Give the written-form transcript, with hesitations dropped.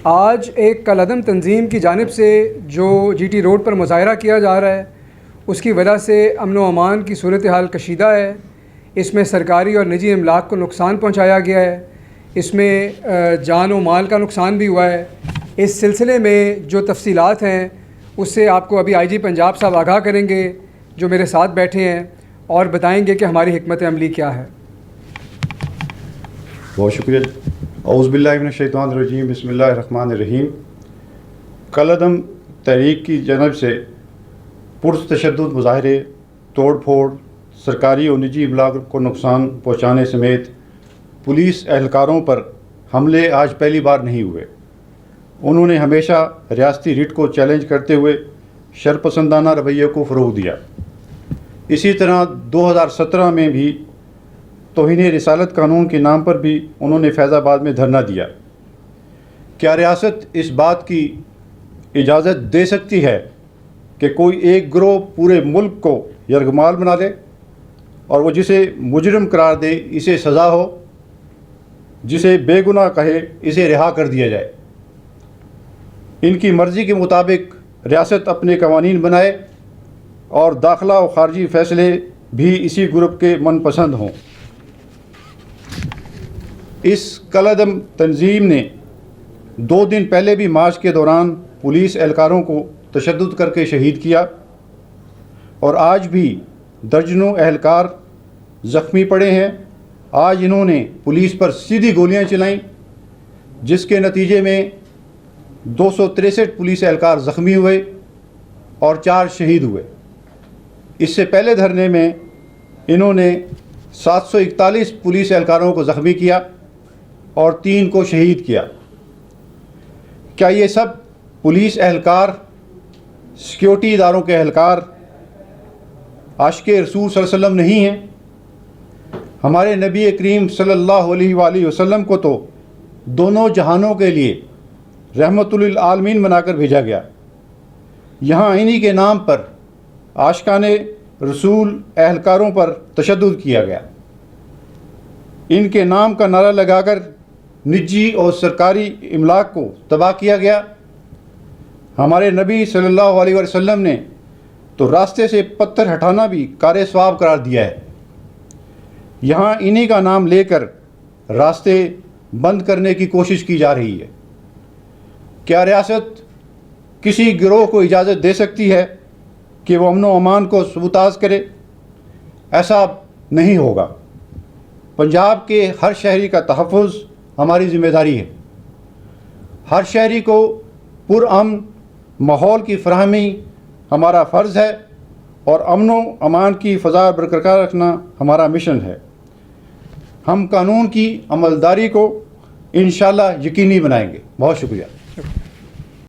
آج ایک کالعدم تنظیم کی جانب سے جو جی ٹی روڈ پر مظاہرہ کیا جا رہا ہے اس کی وجہ سے امن و امان کی صورتحال کشیدہ ہے. اس میں سرکاری اور نجی املاک کو نقصان پہنچایا گیا ہے. اس میں جان و مال کا نقصان بھی ہوا ہے. اس سلسلے میں جو تفصیلات ہیں اس سے آپ کو ابھی آئی جی پنجاب صاحب آگاہ کریں گے جو میرے ساتھ بیٹھے ہیں اور بتائیں گے کہ ہماری حکمت عملی کیا ہے. بہت شکریہ. اعوذ باللہ من الشیطان الرجیم. بسم اللہ الرحمن الرحیم. کالعدم تحریک کی جانب سے پرتشدد مظاہرے، توڑ پھوڑ، سرکاری اور نجی املاک کو نقصان پہنچانے سمیت پولیس اہلکاروں پر حملے آج پہلی بار نہیں ہوئے. انہوں نے ہمیشہ ریاستی ریٹ کو چیلنج کرتے ہوئے شرپسندانہ رویے کو فروغ دیا. اسی طرح 2017 میں بھی توہین رسالت قانون کے نام پر بھی انہوں نے فیض آباد میں دھرنا دیا. کیا ریاست اس بات کی اجازت دے سکتی ہے کہ کوئی ایک گروہ پورے ملک کو یرغمال بنا دے اور وہ جسے مجرم قرار دے اسے سزا ہو، جسے بے گناہ کہے اسے رہا کر دیا جائے؟ ان کی مرضی کے مطابق ریاست اپنے قوانین بنائے اور داخلہ و خارجی فیصلے بھی اسی گروپ کے من پسند ہوں. اس کالعدم تنظیم نے 2 دن پہلے بھی مارچ کے دوران پولیس اہلکاروں کو تشدد کر کے شہید کیا اور آج بھی درجنوں اہلکار زخمی پڑے ہیں. آج انہوں نے پولیس پر سیدھی گولیاں چلائیں جس کے نتیجے میں 263 پولیس اہلکار زخمی ہوئے اور 4 شہید ہوئے. اس سے پہلے دھرنے میں انہوں نے 741 پولیس اہلکاروں کو زخمی کیا اور 3 کو شہید کیا. کیا یہ سب پولیس اہلکار، سیکیورٹی اداروں کے اہلکار عاشق رسول صلی اللہ علیہ وسلم نہیں ہیں؟ ہمارے نبی کریم صلی اللہ علیہ وآلہ وسلم کو تو دونوں جہانوں کے لیے رحمت للعالمین بنا کر بھیجا گیا. یہاں انہی کے نام پر عاشقان رسول اہلکاروں پر تشدد کیا گیا. ان کے نام کا نعرہ لگا کر نجی اور سرکاری املاک کو تباہ کیا گیا. ہمارے نبی صلی اللہ علیہ وسلم نے تو راستے سے پتھر ہٹانا بھی کار ثواب قرار دیا ہے. یہاں انہی کا نام لے کر راستے بند کرنے کی کوشش کی جا رہی ہے. کیا ریاست کسی گروہ کو اجازت دے سکتی ہے کہ وہ امن و امان کو سبوتاژ کرے؟ ایسا نہیں ہوگا. پنجاب کے ہر شہری کا تحفظ ہماری ذمہ داری ہے. ہر شہری کو پرامن ماحول کی فراہمی ہمارا فرض ہے اور امن و امان کی فضا برقرار رکھنا ہمارا مشن ہے. ہم قانون کی عملداری کو انشاءاللہ یقینی بنائیں گے. بہت شکریہ.